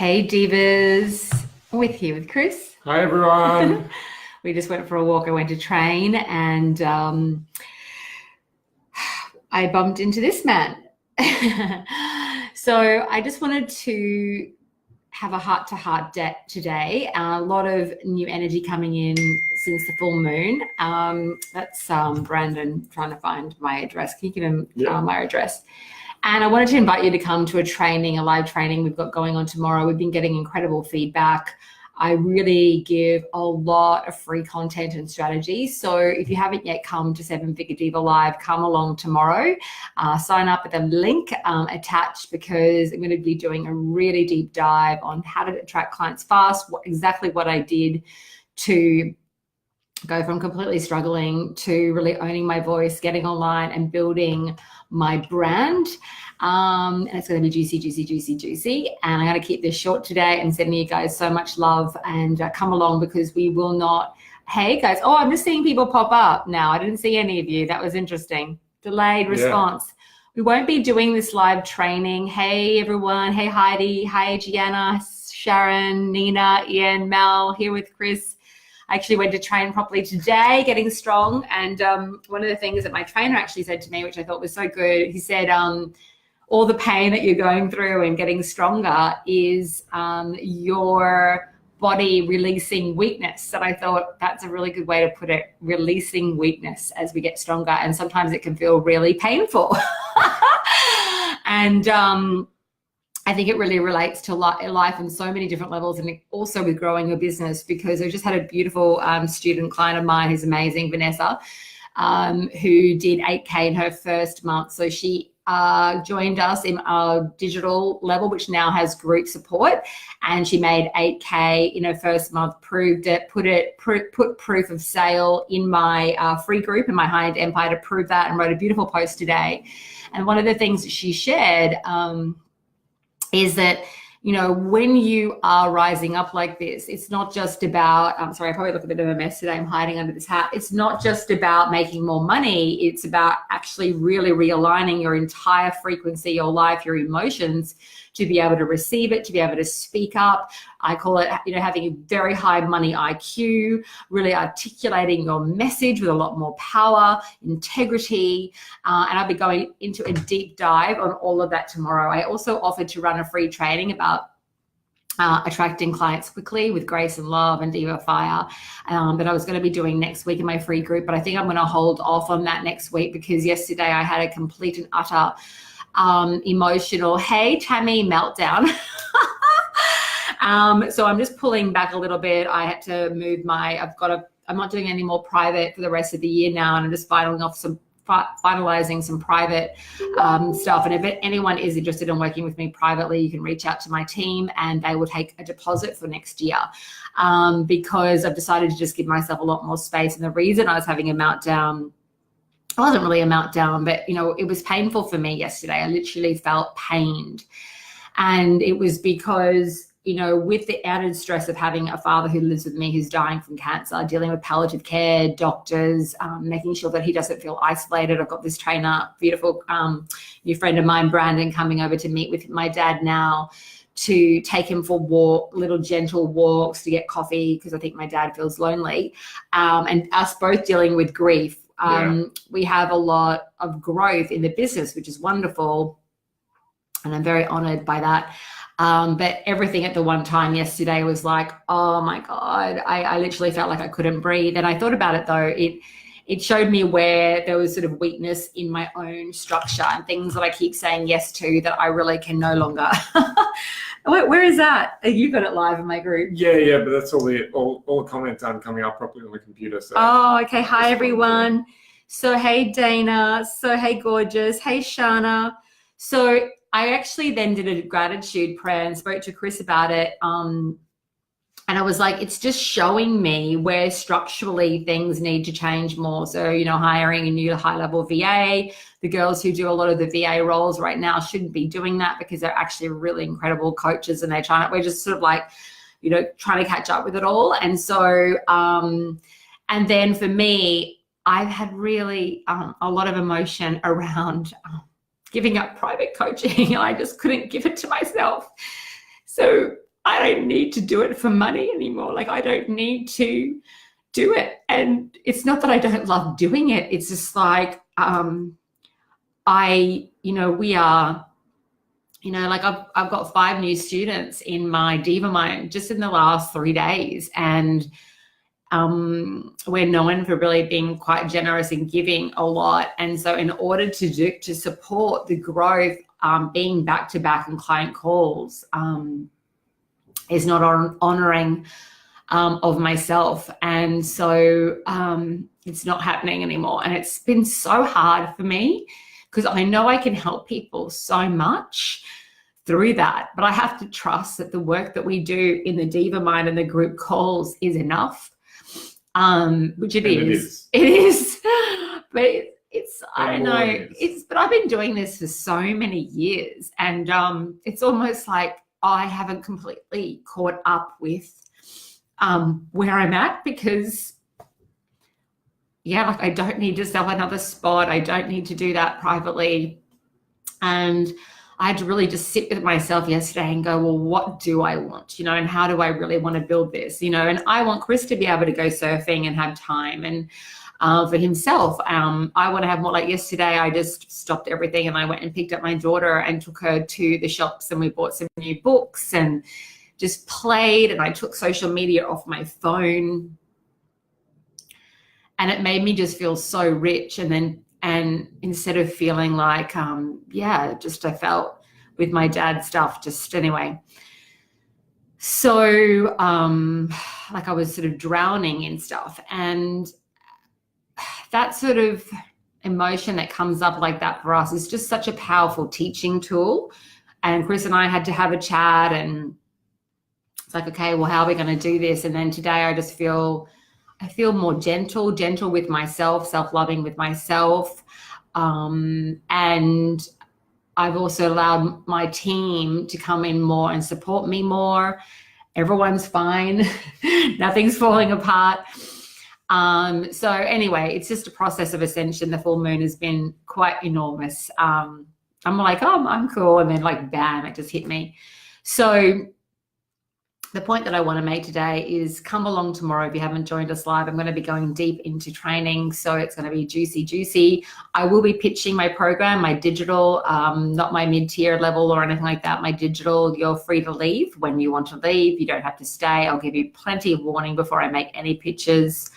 Hey divas, with Chris. Hi everyone. We just went for a walk. I went to train and I bumped into this man. So I just wanted to have a heart-to-heart debt today. A lot of new energy coming in since the full moon. That's Brandon trying to find my address. Can you give him my address? And I wanted to invite you to come to a live training we've got going on tomorrow. We've been getting incredible feedback. I really give a lot of free content and strategies. So if you haven't yet come to Seven Figure Diva Live, come along tomorrow. Sign up with the link attached, because I'm going to be doing a really deep dive on how to attract clients fast, exactly what I did to go from completely struggling to really owning my voice, getting online and building my brand. And it's going to be juicy, juicy, juicy, juicy. And I'm going to keep this short today and sending you guys so much love, and come along, because we will not. Hey guys. Oh, I'm just seeing people pop up now. I didn't see any of you. That was interesting. Delayed response. We won't be doing this live training. Hey everyone. Hey Heidi. Hi Gianna, Sharon, Nina, Ian, Mel, here with Chris. I actually went to train properly today, getting strong. And one of the things that my trainer actually said to me, which I thought was so good, he said, all the pain that you're going through and getting stronger is your body releasing weakness. And I thought that's a really good way to put it, releasing weakness as we get stronger. And sometimes it can feel really painful. And I think it really relates to life on so many different levels, and also with growing your business, because I just had a beautiful student client of mine who's amazing, Vanessa, who did 8K in her first month. So she joined us in our digital level, which now has group support, and she made 8K in her first month, proved it, put proof of sale in my free group, in my High-End Empire, to prove that, and wrote a beautiful post today. And one of the things that she shared is that, you know, when you are rising up like this, it's not just about, I'm sorry, I probably look a bit of a mess today. I'm hiding under this hat. It's not just about making more money. It's about actually really realigning your entire frequency, your life, your emotions, to be able to receive it, to be able to speak up. I call it, you know, having a very high money IQ, really articulating your message with a lot more power, integrity. And I'll be going into a deep dive on all of that tomorrow. I also offered to run a free training about attracting clients quickly with grace and love and diva fire, that I was going to be doing next week in my free group. But I think I'm going to hold off on that next week, because yesterday I had a complete and utter emotional, hey Tammy, meltdown. So I'm just pulling back a little bit. I had to move I'm not doing any more private for the rest of the year now, and I'm just finalizing some private stuff. And if anyone is interested in working with me privately, you can reach out to my team, and they will take a deposit for next year, because I've decided to just give myself a lot more space. And the reason I was having a meltdown, it wasn't really a meltdown, but, you know, it was painful for me yesterday. I literally felt pained. And it was because, you know, with the added stress of having a father who lives with me who's dying from cancer, dealing with palliative care, doctors, making sure that he doesn't feel isolated. I've got this trainer, beautiful new friend of mine, Brandon, coming over to meet with my dad now, to take him for little gentle walks, to get coffee, because I think my dad feels lonely, and us both dealing with grief. We have a lot of growth in the business, which is wonderful, and I'm very honored by that. But everything at the one time yesterday was like, oh my God, I literally felt like I couldn't breathe. And I thought about it though, it showed me where there was sort of weakness in my own structure and things that I keep saying yes to that I really can no longer. Where is that? You got it live in my group. Yeah, but that's all the comments aren't coming up properly on the computer. So oh, okay. Hi everyone. So hey Dana. So hey gorgeous. Hey Shana. So I actually then did a gratitude prayer and spoke to Chris about it. And I was like, it's just showing me where structurally things need to change more. So, you know, hiring a new high-level VA, the girls who do a lot of the VA roles right now shouldn't be doing that, because they're actually really incredible coaches, and we're just sort of like, you know, trying to catch up with it all. And so, and then for me, I've had really a lot of emotion around giving up private coaching. I just couldn't give it to myself. So I don't need to do it for money anymore. Like, I don't need to do it. And it's not that I don't love doing it. It's just like, we are, like I've got 5 new students in my Diva Mind just in the last 3 days. And we're known for really being quite generous and giving a lot. And so in order to support the growth, being back-to-back and client calls is not honoring of myself. And so it's not happening anymore. And it's been so hard for me because I know I can help people so much through that, but I have to trust that the work that we do in the Diva Mind and the group calls is enough, which it is. It is, but it's I don't know. But I've been doing this for so many years, and it's almost like I haven't completely caught up with where I'm at, because like I don't need to sell another spot. I don't need to do that privately. And I had to really just sit with myself yesterday and go, well, what do I want, and how do I really want to build this, and I want Chris to be able to go surfing and have time, and for himself, I want to have more. Like yesterday, I just stopped everything and I went and picked up my daughter and took her to the shops, and we bought some new books and just played, and I took social media off my phone, and it made me just feel so rich. And instead of feeling like, just I felt with my dad's stuff, just anyway. So like I was sort of drowning in stuff, and that sort of emotion that comes up like that for us is just such a powerful teaching tool. And Chris and I had to have a chat, and it's like, okay, well, how are we going to do this? And then today I just feel more gentle with myself, self-loving with myself. And I've also allowed my team to come in more and support me more. Everyone's fine. Nothing's falling apart. So anyway, it's just a process of ascension. The full moon has been quite enormous. I'm like, oh, I'm cool. And then like, bam, it just hit me. So the point that I want to make today is come along tomorrow. If you haven't joined us live, I'm going to be going deep into training. So it's going to be juicy. I will be pitching my program, my digital, not my mid-tier level or anything like that. My digital, you're free to leave when you want to leave. You don't have to stay. I'll give you plenty of warning before I make any pitches.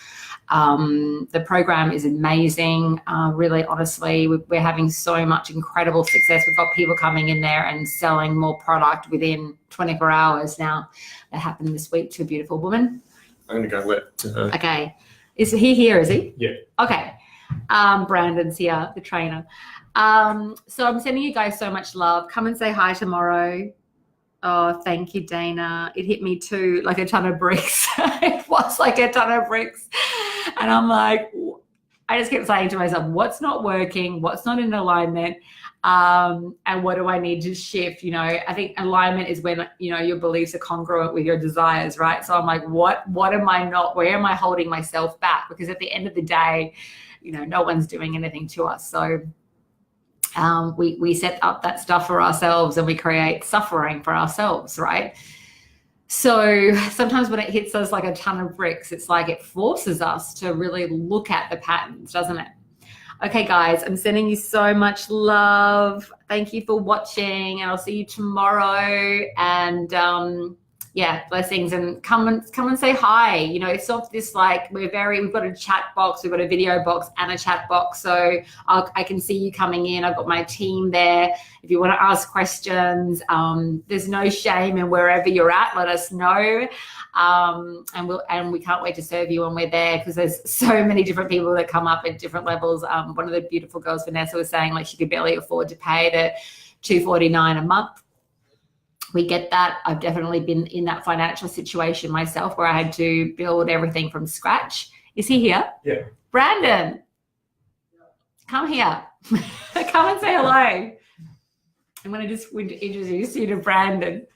The program is amazing. Really, honestly, we're having so much incredible success. We've got people coming in there and selling more product within 24 hours now. That happened this week to a beautiful woman. I'm going to go let her. Okay. Is he here, is he? Yeah. Okay. Brandon's here, the trainer. So I'm sending you guys so much love. Come and say hi tomorrow. Oh, thank you, Dana. It hit me too, like a ton of bricks. It was like a ton of bricks. And I'm like, I just kept saying to myself, what's not working? What's not in alignment? And what do I need to shift? I think alignment is when, your beliefs are congruent with your desires, right? So I'm like, what am I not, where am I holding myself back? Because at the end of the day, no one's doing anything to us. So we set up that stuff for ourselves, and we create suffering for ourselves, right? So sometimes when it hits us like a ton of bricks, it's like it forces us to really look at the patterns, doesn't it? Okay, guys, I'm sending you so much love. Thank you for watching, and I'll see you tomorrow. And blessings, and come and say hi. It's not this like we've got a chat box, we've got a video box and a chat box, so I can see you coming in. I've got my team there. If you want to ask questions, there's no shame, and wherever you're at, let us know. And we can't wait to serve you when we're there, because there's so many different people that come up at different levels. One of the beautiful girls, Vanessa, was saying like she could barely afford to pay the $249 a month. We get that. I've definitely been in that financial situation myself where I had to build everything from scratch. Is he here? Yeah. Brandon, come here. Come and say hello. I'm going to just introduce you to Brandon,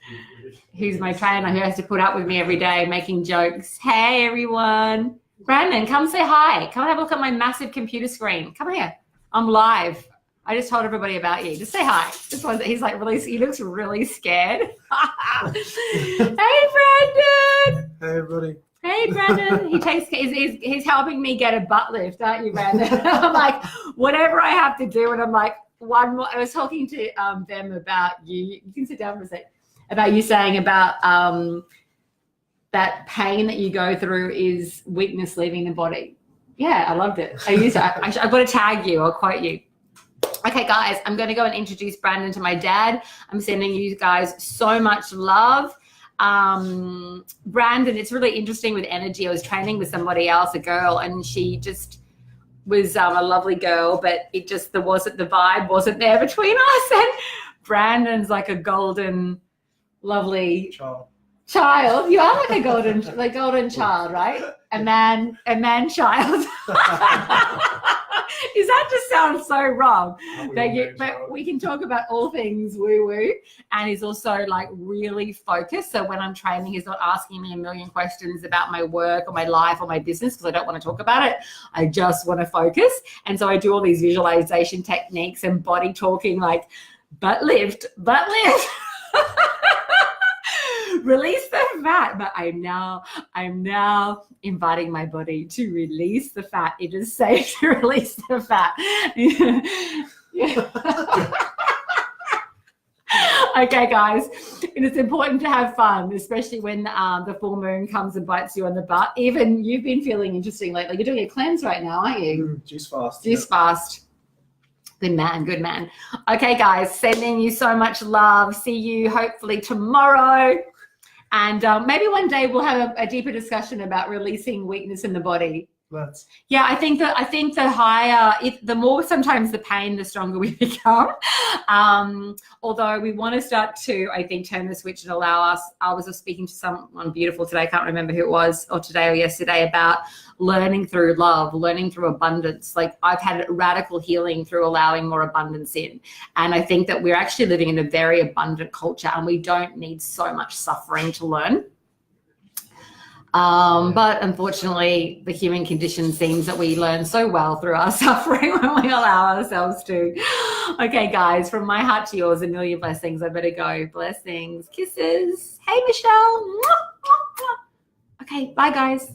who's my trainer, who has to put up with me every day making jokes. Hey, everyone. Brandon, come say hi. Come and have a look at my massive computer screen. Come here. I'm live. I just told everybody about you. Just say hi. He's like he looks really scared. Hey, Brandon. Hey, everybody. Hey, Brandon. He's helping me get a butt lift, aren't you, Brandon? I'm like, whatever I have to do. And I'm like, one more. I was talking to them about you. You can sit down for a sec. About you saying about that pain that you go through is weakness leaving the body. Yeah, I loved it. I used it. I've got to tag you or quote you. Okay, guys, I'm going to go and introduce Brandon to my dad. I'm sending you guys so much love. Brandon, it's really interesting with energy. I was training with somebody else, a girl, and she just was a lovely girl, but the vibe wasn't there between us. And Brandon's like a golden, lovely child. You are like a golden child, right? A man child. Does that just sound so wrong? But we can talk about all things woo-woo, and he's also like really focused. So when I'm training, he's not asking me a million questions about my work or my life or my business because I don't want to talk about it. I just want to focus. And so I do all these visualization techniques and body talking, like butt lift. Release the fat, but I'm now inviting my body to release the fat. It is safe to release the fat. Okay, guys, it is important to have fun, especially when the full moon comes and bites you on the butt. Even you've been feeling interesting lately. You're doing a cleanse right now, aren't you? Juice fast. Juice fast. Good man. Okay, guys, sending you so much love. See you hopefully tomorrow. And maybe one day we'll have a deeper discussion about releasing weakness in the body. Yeah, I think the higher, the more sometimes the pain, the stronger we become. Although we want to start to, I think, turn the switch and allow us. I was speaking to someone beautiful today. I can't remember who it was, or today or yesterday, about learning through love, learning through abundance. Like I've had radical healing through allowing more abundance in. And I think that we're actually living in a very abundant culture, and we don't need so much suffering to learn. But unfortunately, the human condition seems that we learn so well through our suffering when we allow ourselves to. Okay, guys, from my heart to yours, a million blessings. I better go. Blessings. Kisses. Hey, Michelle. Okay, bye, guys.